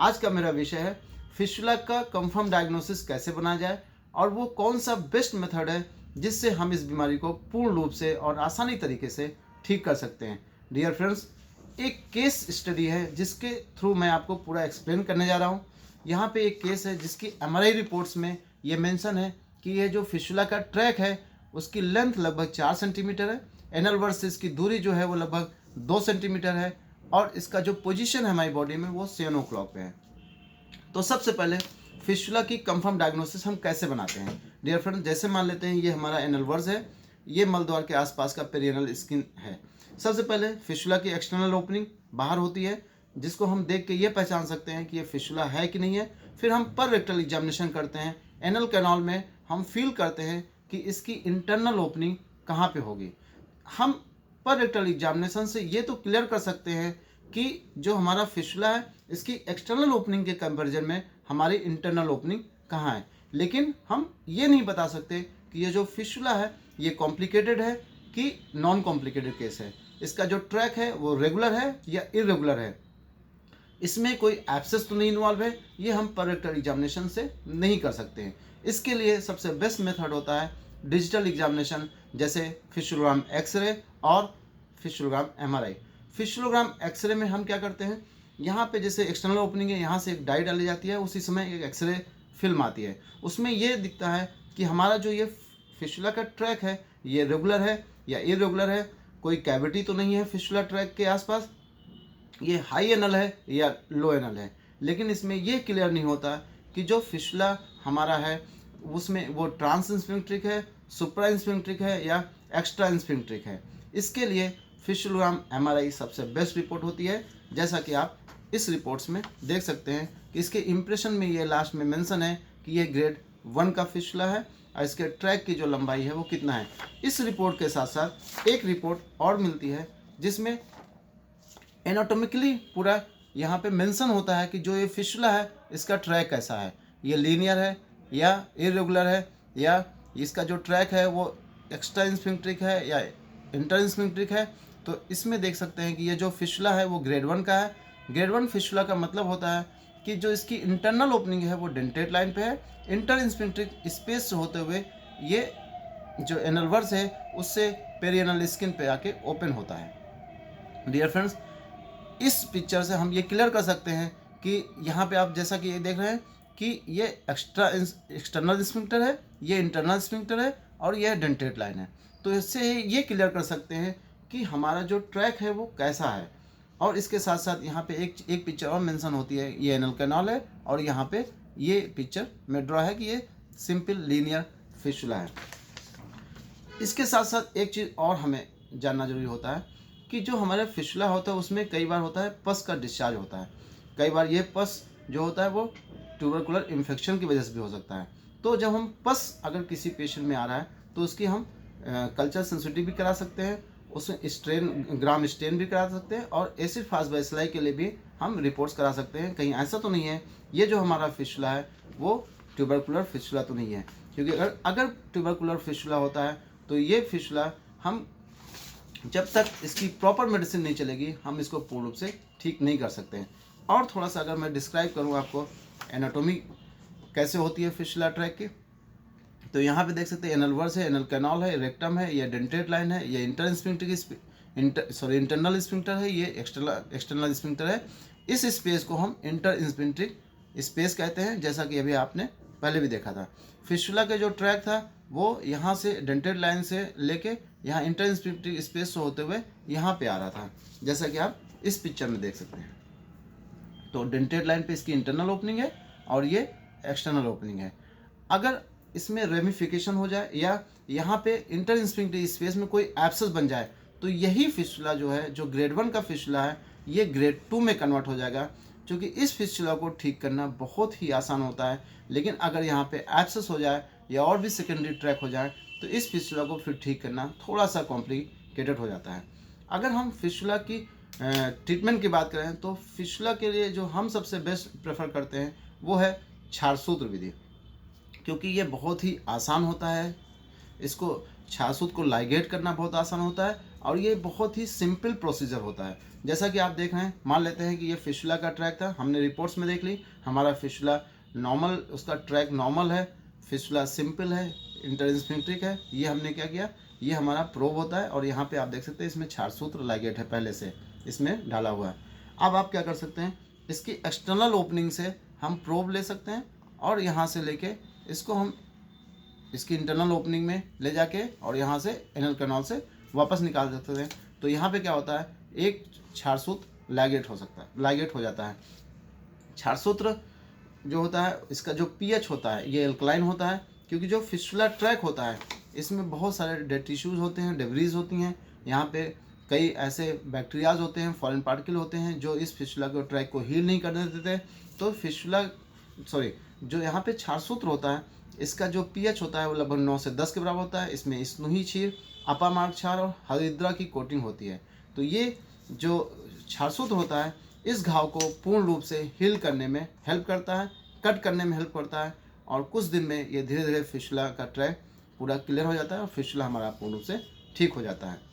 आज का मेरा विषय है फिस्टुला का कंफर्म डायग्नोसिस कैसे बनाया जाए और वो कौन सा बेस्ट मेथड है जिससे हम इस बीमारी को पूर्ण रूप से और आसानी तरीके से ठीक कर सकते हैं। डियर फ्रेंड्स, एक केस स्टडी है जिसके थ्रू मैं आपको पूरा एक्सप्लेन करने जा रहा हूँ। यहाँ पे एक केस है जिसकी एमआरआई रिपोर्ट्स में ये मेंशन है कि ये जो फिस्टुला का ट्रैक है उसकी लेंथ लगभग 4 सेंटीमीटर है, एनल वर्स से इसकी दूरी जो है वो लगभग 2 सेंटीमीटर है और इसका जो पोजीशन है हमारी बॉडी में वो 7 o'clock पे है। तो सबसे पहले फिस्टुला की कंफर्म डायग्नोसिस हम कैसे बनाते हैं। डियर फ्रेंड, जैसे मान लेते हैं ये हमारा एनल वर्स है, ये मलद्वार के आसपास का पेरियनल स्किन है। सबसे पहले फिस्टुला की एक्सटर्नल ओपनिंग बाहर होती है जिसको हम देख के ये पहचान सकते हैं कि ये फिस्टुला है कि नहीं है। फिर हम पर रेक्टल एग्जामिनेशन करते हैं। एनल कैनाल में हम फील करते हैं कि इसकी इंटरनल ओपनिंग कहाँ पे होगी। हम पर रेक्टल एग्जामिनेशन से ये तो क्लियर कर सकते हैं कि जो हमारा फिस्टुला है इसकी एक्सटर्नल ओपनिंग के कंपैरिजन में हमारी इंटरनल ओपनिंग कहाँ है, लेकिन हम ये नहीं बता सकते कि ये जो फिस्टुला है ये कॉम्प्लिकेटेड है कि नॉन कॉम्प्लिकेटेड केस है। इसका जो ट्रैक है वो रेगुलर है या इरेगुलर है, इसमें कोई एब्सेस तो नहीं इन्वॉल्व है, ये हम पर रेक्टल एग्जामिनेशन से नहीं कर सकते हैं। इसके लिए सबसे बेस्ट मेथड होता है डिजिटल एग्जामिनेशन, जैसे फिस्टुलोग्राम एक्सरे और फिस्टुलोग्राम एमआरआई। फिस्टुलोग्राम एक्सरे में हम क्या करते हैं, यहाँ पे जैसे एक्सटर्नल ओपनिंग है, यहाँ से एक डाई डाली जाती है, उसी समय एक एक्सरे फिल्म आती है, उसमें ये दिखता है कि हमारा जो ये फिस्टुला का ट्रैक है ये रेगुलर है या इरेगुलर है, कोई कैविटी तो नहीं है फिस्टुला ट्रैक के आसपास, ये हाई एनल है या लो एनल है। लेकिन इसमें ये क्लियर नहीं होता कि जो फिस्टुला हमारा है उसमें वो ट्रांस इंस्फिंक्ट्रिक है, सुप्रा इंस्फिंक्ट्रिक है या एक्स्ट्रा इंस्फिंक्ट्रिक है। इसके लिए फिस्टुलोग्राम एमआरआई सबसे बेस्ट रिपोर्ट होती है, जैसा कि आप इस रिपोर्ट्स में देख सकते हैं कि इसके इम्प्रेशन में ये लास्ट में मेंशन है कि ये ग्रेड 1 का फिस्टुला है और इसके ट्रैक की जो लंबाई है वो कितना है। इस रिपोर्ट के साथ साथ एक रिपोर्ट और मिलती है जिसमें एनाटॉमिकली पूरा यहाँ पे मेंशन होता है कि जो ये फिस्टुला है इसका ट्रैक कैसा है, ये लीनियर है या इरेगुलर है, या इसका जो ट्रैक है वो एक्स्ट्रा इंस्फिंक्ट्रिक है या इंटर इंस्फिंक्ट्रिक है। तो इसमें देख सकते हैं कि ये जो फिस्टुला है वो ग्रेड 1 का है। ग्रेड 1 फिस्टुला का मतलब होता है कि जो इसकी इंटरनल ओपनिंग है वो डेंटेट लाइन पे है, इंटर इंस्फिंक्ट्रिक स्पेस से होते हुए ये जो एनल वर्स है उससे पेरियनल स्किन पे आके ओपन होता है। डियर फ्रेंड्स, इस पिक्चर से हम ये क्लियर कर सकते हैं कि यहाँ पे आप जैसा कि ये देख रहे हैं कि ये एक्सटर्नल स्फिंक्टर है, ये इंटरनल स्फिंक्टर है और ये डेंटेट लाइन है। तो इससे ये क्लियर कर सकते हैं कि हमारा जो ट्रैक है वो कैसा है। और इसके साथ साथ यहाँ पे एक पिक्चर और मेंशन होती है, ये एनल कैनाल है और यहाँ पे ये पिक्चर में ड्रॉ है कि ये सिंपल लीनियर फिस्टुला है। इसके साथ साथ एक चीज़ और हमें जानना जरूरी होता है कि जो हमारा फिस्टुला होता है उसमें कई बार होता है पस का डिस्चार्ज होता है। कई बार ये पस जो होता है वो ट्यूबरकुलर इन्फेक्शन की वजह से भी हो सकता है। तो जब हम पस अगर किसी पेशेंट में आ रहा है तो उसकी हम कल्चर सेंसिटिव भी करा सकते हैं, उसमें स्ट्रेन ग्राम स्टेन भी करा सकते हैं और एसिड फास्फोबाइसिलाई के लिए भी हम रिपोर्ट्स करा सकते हैं। कहीं ऐसा तो नहीं है ये जो हमारा फिस्टुला है वो ट्यूबरकुलर फिस्टुला तो नहीं है, क्योंकि अगर ट्यूबरकुलर फिस्टुला होता है तो ये फिस्टुला हम जब तक इसकी प्रॉपर मेडिसिन नहीं चलेगी हम इसको पूर्ण रूप से ठीक नहीं कर सकते हैं। और थोड़ा सा अगर मैं डिस्क्राइब करूँ आपको एनाटॉमी कैसे होती है फिस्टुला ट्रैक की, तो यहाँ पे देख सकते हैं एनल वर्स है, एनल कैनाल है, रेक्टम है, ये डेंटेट लाइन है, ये इंटरनल स्फिंक्टर है, ये एक्सटर्नल स्फिंक्टर है। इस स्पेस को हम इंटर इंस्फिंक्ट्रिक स्पेस कहते हैं, जैसा कि अभी आपने पहले भी देखा था। फिस्टुला का जो ट्रैक था वो यहाँ से डेंटेट लाइन से लेके यहाँ इंटर इंस्फिंक्ट्रिक स्पेस से होते हुए यहाँ पे आ रहा था, जैसा कि आप इस पिक्चर में देख सकते हैं। तो डेंटेट लाइन पे इसकी इंटरनल ओपनिंग है और ये एक्सटर्नल ओपनिंग है। अगर इसमें रेमिफिकेशन हो जाए या यहाँ पे इंटर इंस्फिंक्ट्रिक स्पेस में कोई एब्सेस बन जाए तो यही फिस्टुला जो है, जो ग्रेड 1 का फिस्टुला है, ये ग्रेड 2 में कन्वर्ट हो जाएगा, क्योंकि इस फिस्टुला को ठीक करना बहुत ही आसान होता है। लेकिन अगर यहाँ पे एब्सेस हो जाए या और भी सेकेंडरी ट्रैक हो जाए तो इस फिस्टुला को फिर ठीक करना थोड़ा सा कॉम्प्लिकेटेड हो जाता है। अगर हम फिस्टुला की ट्रीटमेंट की बात करें तो फिस्टुला के लिए जो हम सबसे बेस्ट प्रेफर करते हैं वो है क्षारसूत्र विधि, क्योंकि ये बहुत ही आसान होता है। इसको छासूत को लाइगेट करना बहुत आसान होता है और ये बहुत ही सिंपल प्रोसीजर होता है। जैसा कि आप देख रहे हैं, मान लेते हैं कि ये फिशुला का ट्रैक था, हमने रिपोर्ट्स में देख ली हमारा फिशुला नॉर्मल, उसका ट्रैक नॉर्मल है, फिशुला सिंपल है, इंटरस्फिंक्ट्रिक है। ये हमने क्या किया, ये हमारा प्रोब होता है और यहाँ पे आप देख सकते हैं इसमें क्षारसूत्र लाइगेट है पहले से इसमें डाला हुआ है। अब आप क्या कर सकते हैं, इसकी एक्सटर्नल ओपनिंग से हम प्रोब ले सकते हैं और यहाँ से लेके इसको हम इसकी इंटरनल ओपनिंग में ले जाके और यहाँ से एनल कैनाल से वापस निकाल सकते हैं। तो यहाँ पे क्या होता है, एक क्षारसूत्र लाइगेट हो सकता है, लाइगेट हो जाता है। क्षारसूत्र जो होता है, इसका जो पीएच होता है ये एल्कलाइन होता है, क्योंकि जो फिशुला ट्रैक होता है इसमें बहुत सारे डेड टिश्यूज़ होते हैं, डेब्रीज होती हैं। यहाँ पे कई ऐसे बैक्टीरियाज होते हैं, फॉरेन पार्टिकल होते हैं जो इस फिशुला को ट्रैक को हील नहीं करने देते। तो फिशुला जो यहाँ पे क्षारसूत्र होता है इसका जो पीएच होता है वो लगभग 9 से 10 के बराबर होता है। इसमें स्नुही क्षीर, अपामार्ग क्षार और हरिद्रा की कोटिंग होती है। तो ये जो क्षारसूत्र होता है इस घाव को पूर्ण रूप से हील करने में हेल्प करता है, कट करने में हेल्प करता है और कुछ दिन में ये धीरे धीरे फिशुला का ट्रैक पूरा क्लियर हो जाता है और फिशुला हमारा पूर्ण रूप से ठीक हो जाता है।